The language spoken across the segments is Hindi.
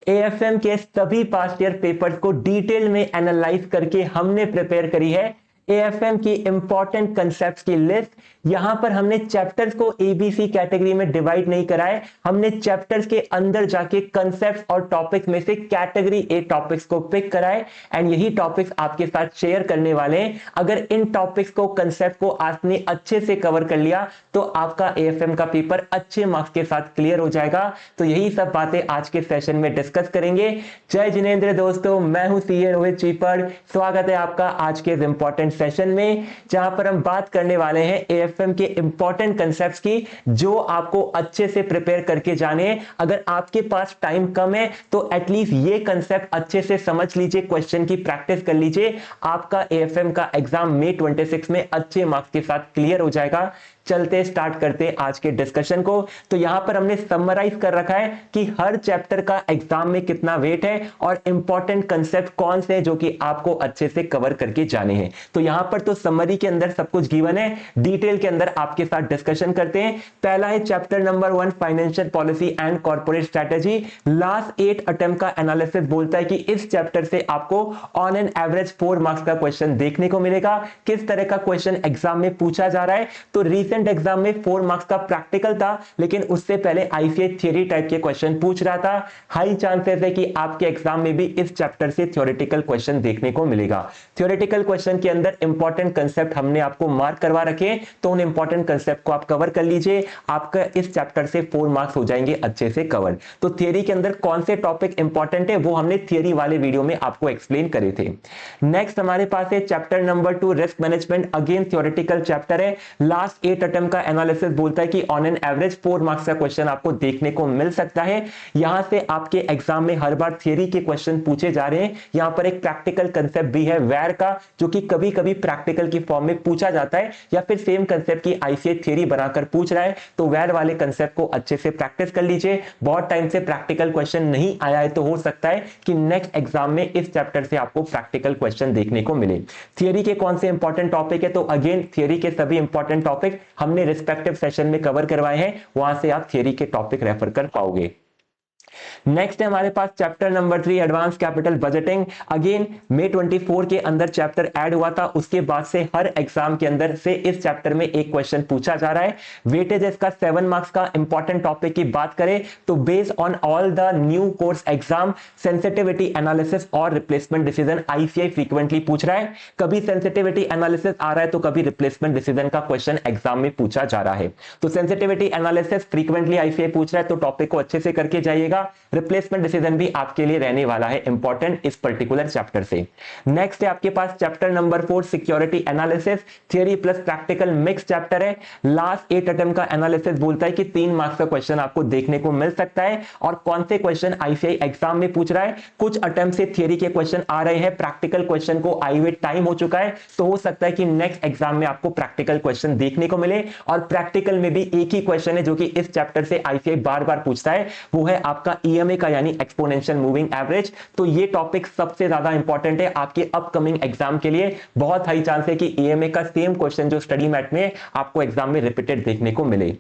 एएफएम के सभी पास्ट ईयर पेपर्स को डिटेल में एनालाइज करके हमने प्रिपेयर करी है एएफएम की इंपॉर्टेंट कंसेप्ट्स की लिस्ट। यहां पर हमने चैप्टर्स को एबीसी कैटेगरी में डिवाइड नहीं करा है, हमने चैप्टर्स के अंदर जाके कंसेप्ट्स और टॉपिक्स में से कैटेगरी ए टॉपिक्स को पिक करा है एंड यही टॉपिक्स आपके साथ शेयर करने वाले हैं। अगर इन टॉपिक्स को, कंसेप्ट को आपने अच्छे से कवर कर लिया तो आपका एएफएम का पेपर अच्छे मार्क्स के साथ क्लियर हो जाएगा। तो यही सब बातें आज के सेशन में डिस्कस करेंगे। जय जिनेंद्र दोस्तों, मैं हूं सीए रोहित चीपड़। स्वागत है आपका आज के इंपॉर्टेंट सेशन में, जहां पर हम बात करने वाले हैं एएफएम के इंपॉर्टेंट कंसेप्ट्स की, जो आपको अच्छे से प्रिपेयर करके जाने हैं। अगर आपके पास टाइम कम है तो एटलीस्ट ये कंसेप्ट अच्छे से समझ लीजिए, क्वेश्चन की प्रैक्टिस कर लीजिए। आपका एएफएम का एग्जाम मई 26 में अच्छे मार्क्स के साथ क्लियर हो जाएगा। चलते स्टार्ट करते हैं आज के डिस्कशन को। तो यहां पर हमने समराइज कर रखा है कि हर चैप्टर का एग्जाम में कितना वेट है और इंपॉर्टेंट कंसेप्ट कौन से हैं जो कि आपको अच्छे से कवर करके जाने हैं। तो यहां पर तो समरी के अंदर सब कुछ गिवन है, डिटेल के अंदर आपके साथ डिस्कशन करते हैं। पहला है chapter number 1 financial policy and corporate strategy. Last 8 attempt का एनालिसिस बोलता है कि इस चैप्टर से आपको ऑन एन एवरेज 4 मार्क्स का क्वेश्चन देखने को मिलेगा। किस तरह का क्वेश्चन एग्जाम में पूछा जा रहा है, तो रिसेंट एग्जाम में 4 मार्क्स का प्रैक्टिकल था, लेकिन उससे पहले आईसीआई थ्योरी टाइप के क्वेश्चन पूछ रहा था। हाई चांसेस है कि आपके एग्जाम में भी इस चैप्टर से थ्योरेटिकल क्वेश्चन देखने को मिलेगा। थ्योरेटिकल क्वेश्चन के अंदर इंपॉर्टेंट कंसेप्ट हमने आपको मार्क करवा रखे, तो उन इंपॉर्टेंट कंसेप्ट को आप कवर कर लीजिए। आपका इस चैप्टर से 4 मार्क्स हो जाएंगे अच्छे से कवर। तो थियरी के अंदर कौन से टॉपिक इंपॉर्टेंट है वो हमने थियरी वाले वीडियो में आपको एक्सप्लेन करे थे। नेक्स्ट हमारे पास है chapter number 2 risk management. Again theoretical chapter है। लास्ट 8 अटेम्प्ट का एनालिसिस बोलता है कि ऑन एन एवरेज 4 मार्क्स का क्वेश्चन आपको देखने को मिल सकता है। यहां से आपके एग्जाम में हर बार थियरी के क्वेश्चन पूछे जा रहे हैं। यहां पर एक प्रैक्टिकल कंसेप्ट भी है वेर का, जो कि कभी कभी प्रैक्टिकल की फॉर्म में पूछा जाता है, या फिर सेम कंसेप्ट की आईसीआई थियरी बनाकर पूछ रहा है। तो वेर वाले कंसेप्ट को अच्छे से प्रैक्टिस कर लीजिए। बहुत टाइम से प्रैक्टिकल क्वेश्चन नहीं आया है, तो हो सकता है कि नेक्स्ट एग्जाम में इस चैप्टर से आपको प्रैक्टिकल क्वेश्चन देखने को मिले। थियरी के कौन से इंपॉर्टेंट टॉपिक है, तो अगेन थियरी के सभी इंपॉर्टेंट टॉपिक हमने रिस्पेक्टिव सेशन में कवर करवाए हैं, वहां से आप थियरी के टॉपिक रेफर कर पाओगे। नेक्स्ट है हमारे पास chapter number 3 advance capital budgeting. Again मई 24 के अंदर चैप्टर ऐड हुआ था, उसके बाद से हर एग्जाम के अंदर से इस चैप्टर में एक क्वेश्चन पूछा जा रहा है। वेटेज इसका 7 मार्क्स का। इंपॉर्टेंट टॉपिक की बात करें तो based on all the new course exam, sensitivity analysis और रिप्लेसमेंट डिसीजन आईसीआई फ्रीक्वेंटली पूछ रहा है। कभी सेंसिटिविटी एनालिसिस आ रहा है तो कभी रिप्लेसमेंट डिसीजन का क्वेश्चन एग्जाम में पूछा जा रहा है। तो सेंसिटिविटी एनालिसिस फ्रीक्वेंटली आईसीआई पूछ रहा है, तो टॉपिक को अच्छे से करके जाइएगा। रिप्लेसमेंट डिसीजन भी आपके लिए रहने वाला है इंपॉर्टेंट इस पर्टिकुलर चैप्टर से। नेक्स्ट है आपके पास chapter number 4 security analysis. Theory plus practical mix chapter है। लास्ट 8 अटेम्प्ट का एनालिसिस बोलता है कि 3 मार्क्स का क्वेश्चन आपको देखने को मिल सकता है। और कौन से क्वेश्चन आईसीआई एग्जाम में पूछ रहा है, कुछ अटेम्प्ट से थियरी के क्वेश्चन आ रहे हैं, प्रैक्टिकल क्वेश्चन को आई हुए टाइम हो चुका है, तो हो सकता है कि नेक्स्ट एग्जाम में आपको प्रैक्टिकल क्वेश्चन देखने को मिले। और प्रैक्टिकल में भी एक ही क्वेश्चन है जो कि इस चैप्टर से आईसीआई बार बार पूछता है, वो है आपका ईएमए का, यानी एक्सपोनेंशियल मूविंग एवरेज। तो ये टॉपिक सबसे ज्यादा इंपॉर्टेंट है आपके अपकमिंग एग्जाम के लिए। बहुत हाई चांस है कि ईएमए का सेम क्वेश्चन जो स्टडी मैट में आपको एग्जाम में रिपीटेड देखने को मिले।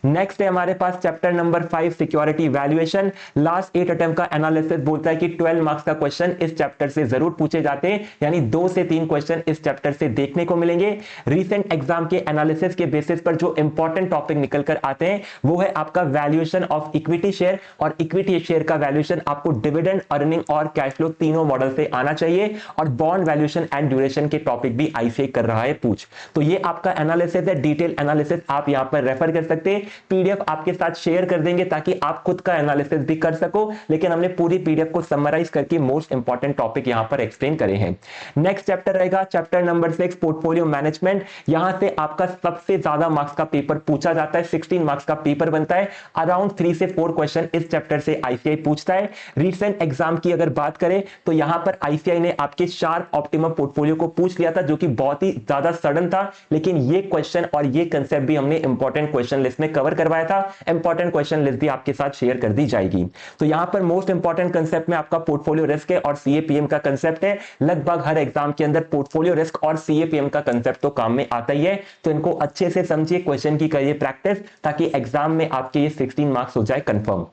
नेक्स्ट है हमारे पास chapter number 5 security valuation. Last 8 attempt का एनालिसिस बोलता है कि 12 मार्क्स का क्वेश्चन इस चैप्टर से जरूर पूछे जाते हैं, यानी 2 से 3 क्वेश्चन इस चैप्टर से देखने को मिलेंगे। रीसेंट एग्जाम के एनालिसिस के बेसिस पर जो इंपॉर्टेंट टॉपिक निकल कर आते हैं वो है आपका वैल्यूएशन ऑफ इक्विटी शेयर, और इक्विटी शेयर का वैल्यूएशन आपको डिविडेंड, अर्निंग और कैश फ्लो तीनों मॉडल से आना चाहिए। और बॉन्ड वैल्यूएशन एंड ड्यूरेशन के टॉपिक भी आईसीआई कर रहा है पूछ। तो ये आपका एनालिसिस है, डिटेल एनालिसिस आप यहां पर रेफर कर सकते हैं। पीडीएफ आपके साथ शेयर कर देंगे ताकि आप खुद का एनालिसिस भी कर सको, लेकिन हमने पूरी पीडीएफ को समराइज करके मोस्ट इंपॉर्टेंट टॉपिक यहां पर एक्सप्लेन करे हैं। नेक्स्ट चैप्टर रहेगा चैप्टर नंबर 6 पोर्टफोलियो मैनेजमेंट। यहां से आपका सबसे ज्यादा मार्क्स का पेपर पूछा जाता है, 16 मार्क्स का पेपर बनता है। अराउंड 3 से 4 क्वेश्चन इस चैप्टर से आईसीआई पूछता है। रीसेंट एग्जाम की अगर बात करें तो यहां पर आईसीआई ने आपके शार्प ऑप्टिमम पोर्टफोलियो को पूछ लिया था, जो कि बहुत ही ज्यादा सडन था, लेकिन ये क्वेश्चन और ये कंसेप्ट भी हमने इंपॉर्टेंट क्वेश्चन लिस्ट में कवर करवाया था। इंपॉर्टेंट क्वेश्चन लिस्ट भी आपके साथ शेयर कर दी जाएगी। तो यहां पर मोस्ट इंपॉर्टेंट कंसेप्ट में आपका पोर्टफोलियो रिस्क है और सीएपीएम का कंसेप्ट है। लगभग हर एग्जाम के अंदर पोर्टफोलियो रिस्क और सीएपीएम का कंसेप्ट तो काम में आता ही है, तो इनको अच्छे से समझिए, क्वेश्चन की करिए प्रैक्टिस, ताकि एग्जाम में आपके ये 16 मार्क्स हो जाए कंफर्म।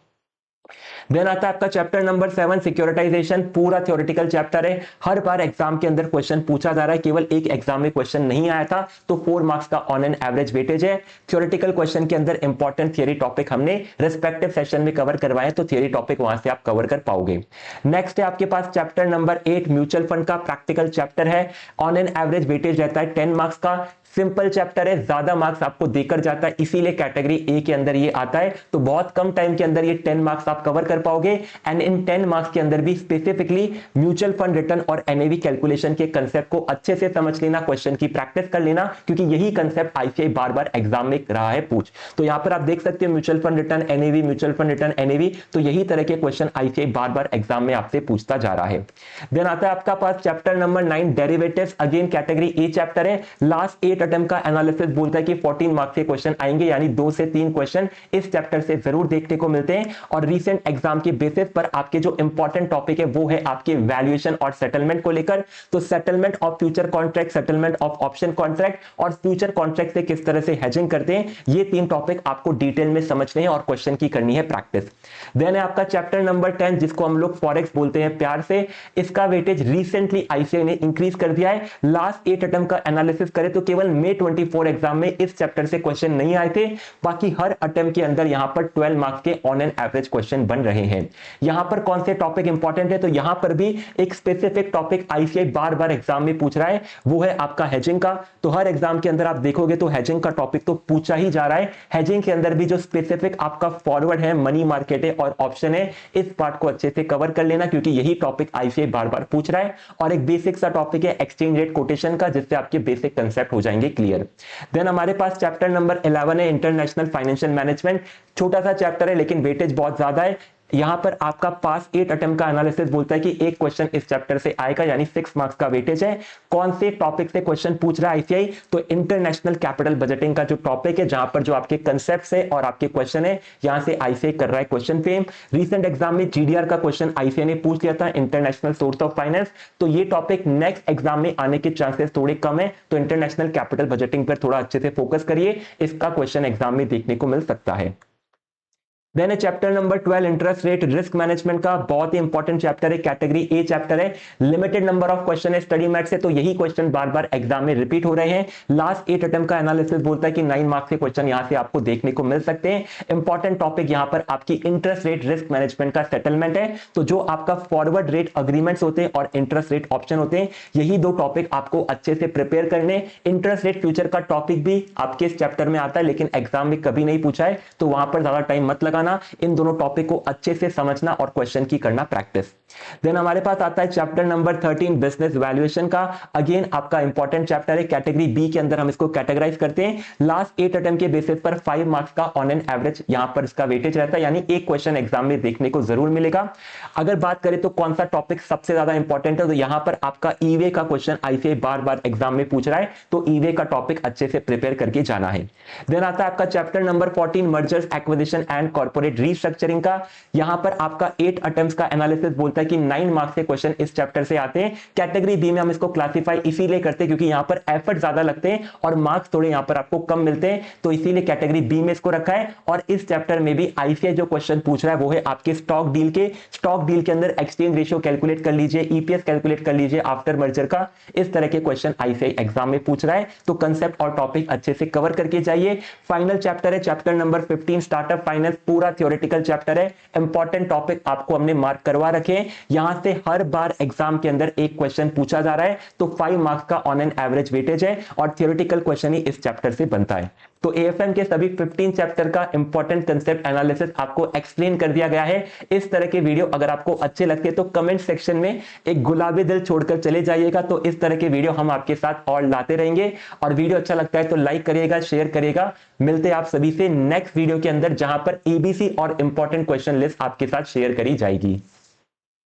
देन आता है आपका चैप्टर नंबर 7 सिक्योरिटाइजेशन, पूरा थ्योरेटिकल चैप्टर है। हर बार एग्जाम के अंदर क्वेश्चन पूछा जा रहा है, केवल एक एग्जाम में क्वेश्चन नहीं आया था, तो 4 मार्क्स का ऑन एन एवरेज वेटेज है। थ्योरेटिकल क्वेश्चन के अंदर इंपॉर्टेंट थियरी टॉपिक हमने रिस्पेक्टिव सेशन में कवर करवाए, तो थियरी टॉपिक वहां से आप कवर कर पाओगे। नेक्स्ट है आपके पास चैप्टर नंबर 8 म्यूचुअल फंड का प्रैक्टिकल चैप्टर है। ऑन एन एवरेज वेटेज रहता है 10 मार्क्स का। सिंपल चैप्टर है, ज्यादा मार्क्स आपको देकर जाता है, इसीलिए कैटेगरी ए के अंदर ये आता है। तो बहुत कम टाइम के अंदर ये 10 मार्क्स आप कवर कर पाओगे। एंड इन 10 मार्क्स के अंदर भी स्पेसिफिकली म्यूचुअल फंड रिटर्न और एनएवी कैलकुलेशन के कंसेप्ट को अच्छे से समझ लेना, क्वेश्चन की प्रैक्टिस कर लेना, क्योंकि यही कंसेप्ट आईसीआई बार बार एग्जाम में रहा है पूछ। तो यहां पर आप देख सकते हो mutual fund return NAV, mutual fund return NAV, तो यही तरह के क्वेश्चन आईसीआई बार बार एग्जाम में आपसे पूछता जा रहा है। देन आता है आपका पास chapter number 9 derivatives, again category A chapter है। लास्ट 8 अटेम्प्ट का एनालिसिस बोलता है कि 14 मार्क्स के क्वेश्चन आएंगे, यानी 2 से 3 क्वेश्चन इस चैप्टर से जरूर देखने को मिलते हैं। और रीसेंट एग्जाम के बेसिस पर आपके जो इंपॉर्टेंट टॉपिक है वो है आपके वैल्यूएशन और सेटलमेंट को लेकर। तो settlement of future contract, settlement of option contract और फ्यूचर कॉन्ट्रैक्ट से किस तरह से हेजिंग करते हैं, ये 3 टॉपिक आपको डिटेल में समझने हैं और क्वेश्चन की करनी है प्रैक्टिस। देन है आपका चैप्टर नंबर 10 जिसको हम लोग फॉरेक्स बोलते हैं प्यार से। इसका वेटेज रिसेंटली आईसीआई ने इंक्रीज कर दिया है। लास्ट 8 अटेम्प्ट का एनालिसिस करें तो केवल May 24 एग्जाम में इस चैप्टर से क्वेश्चन नहीं आए थे, बाकी हर अटेम्प्ट के अंदर यहां पर 12 मार्क्स के ऑन एन एवरेज क्वेश्चन बन रहे हैं। यहां पर कौन से टॉपिक इंपॉर्टेंट है, तो यहां पर भी एक स्पेसिफिक टॉपिक आईसीआई बार बार एग्जाम में पूछ रहा है, वो है आपका हेजिंग का। तो हर एग्जाम के अंदर आप देखोगे तो हेजिंग का टॉपिक तो पूछा ही जा रहा है। हेजिंग के अंदर भी जो स्पेसिफिक आपका फॉरवर्ड है, मनी मार्केट है और ऑप्शन है, इस पार्ट को अच्छे से कवर कर लेना, क्योंकि यही टॉपिक आईसीआई बार बार पूछ रहा है। और एक बेसिक सा टॉपिक है एक्सचेंज रेट कोटेशन का, जिससे आपके बेसिक कंसेप्ट हो जाएंगे क्लियर। देन हमारे पास चैप्टर नंबर 11 है इंटरनेशनल फाइनेंशियल मैनेजमेंट। छोटा सा चैप्टर है लेकिन वेटेज बहुत ज्यादा है। यहां पर आपका पास 8 अटेम्प्ट का एनालिसिस बोलता है कि एक क्वेश्चन इस चैप्टर से आएगा, यानी 6 मार्क्स का वेटेज है। कौन से टॉपिक से क्वेश्चन पूछ रहा है आईसीआई, तो इंटरनेशनल कैपिटल बजटिंग का जो टॉपिक है, जहां पर जो आपके कंसेप्ट है और आपके क्वेश्चन है, यहां से आईसीआई कर रहा है क्वेश्चन फ्रेम। रिसेंट एग्जाम में जीडीआर का क्वेश्चन आईसीआई ने पूछ लिया था, इंटरनेशनल सोर्स ऑफ फाइनेंस। तो ये टॉपिक नेक्स्ट एग्जाम में आने के चांसेस थोड़े कम है, तो इंटरनेशनल कैपिटल बजटिंग पर थोड़ा अच्छे से फोकस करिए, इसका क्वेश्चन एग्जाम में देखने को मिल सकता है। Then chapter number 12 interest rate risk management का, बहुत ही इंपॉर्टेंट चैप्टर है, कैटेगरी ए चैप्टर है। लिमिटेड नंबर ऑफ क्वेश्चन है स्टडी मैट से, तो यही क्वेश्चन बार बार एग्जाम में रिपीट हो रहे हैं। लास्ट 8 अटेम्प्ट का एनालिसिस बोलता है कि 9 मार्क्स के क्वेश्चन यहां से आपको देखने को मिल सकते हैं। इंपॉर्टेंट टॉपिक यहां पर आपकी इंटरेस्ट रेट रिस्क मैनेजमेंट का सेटलमेंट है। तो जो आपका फॉरवर्ड रेट अग्रीमेंट्स होते हैं और इंटरेस्ट रेट ऑप्शन होते हैं, यही 2 टॉपिक आपको अच्छे से प्रिपेयर करने। इंटरेस्ट रेट फ्यूचर का टॉपिक भी आपके इस चैप्टर में आता है, लेकिन एग्जाम में कभी नहीं पूछा है, तो वहां पर ज्यादा टाइम मत लगाना, इन दोनों टॉपिक को अच्छे से समझना और क्वेश्चन की करना प्रैक्टिस। देन हमारे पास आता है चैप्टर नंबर 13 बिजनेस वैल्यूएशन का। अगेन आपका इंपॉर्टेंट चैप्टर है, कैटेगरी बी के अंदर हम इसको कैटेगराइज करते हैं। लास्ट 8 अटेम्प्ट के बेसिस पर 5 मार्क्स का ऑन एन एवरेज यहां पर इसका वेटेज रहता है, यानी एक क्वेश्चन एग्जाम में देखने को जरूर मिलेगा। अगर बात करें तो कौन सा टॉपिक सबसे ज्यादा इंपॉर्टेंट है, तो यहां पर आपका ईवे का क्वेश्चन आईसीआई बार बार एग्जाम में पूछ रहा है, तो ईवे का टॉपिक अच्छे से प्रिपेयर करके जाना है। देन आता है आपका chapter number 14 mergers acquisition and corporate restructuring का। यहां पर आपका 8 अटेम्प्ट्स का एनालिसिस बोलता है कि 9 मार्क्स के क्वेश्चन इस चैप्टर से आते हैं। कैटेगरी बी में हम इसको क्लासिफाई इसीलिए करते हैं क्योंकि यहां पर एफर्ट ज्यादा लगते हैं और मार्क्स थोड़े यहां पर आपको कम मिलते हैं, तो इसीलिए कैटेगरी बी में इसको रखा है। और इस चैप्टर में भी आईसीआई जो क्वेश्चन पूछ रहा है वो है आपके स्टॉक डील के। स्टॉक डील के अंदर एक्सचेंज रेशियो कैलकुलेट कर लीजिए, ईपीएस कैलकुलेट कर लीजिए आफ्टर मर्जर का, इस तरह के क्वेश्चन आईसीआई एग्जाम में पूछ रहा है। तो कंसेप्ट और टॉपिक अच्छे से कवर करके जाइए। फाइनल चैप्टर है चैप्टर नंबर 15 स्टार्टअप फाइनेंस, पूरा थ्योरेटिकल चैप्टर है। इंपॉर्टेंट टॉपिक आपको हमने मार्क करवा रखे हैं, यहां से हर बार एग्जाम के अंदर एक क्वेश्चन पूछा जा रहा है, तो 5 मार्क्स का ऑन एन एवरेज वेटेज है और थ्योरेटिकल क्वेश्चन ही इस चैप्टर से बनता है। तो एएफएम के सभी 15 चैप्टर का इंपॉर्टेंट कंसेप्ट एनालिसिस आपको एक्सप्लेन कर दिया गया है। इस तरह के वीडियो अगर आपको अच्छे लगते हैं तो कमेंट सेक्शन में एक गुलाबी दिल छोड़कर चले जाइएगा, तो इस तरह के वीडियो हम आपके साथ और लाते रहेंगे। और वीडियो अच्छा लगता है तो लाइक करिएगा, शेयर करिएगा। मिलते हैं आप सभी से नेक्स्ट वीडियो के अंदर, जहां पर एबीसी और इंपॉर्टेंट क्वेश्चन लिस्ट आपके साथ शेयर करी जाएगी।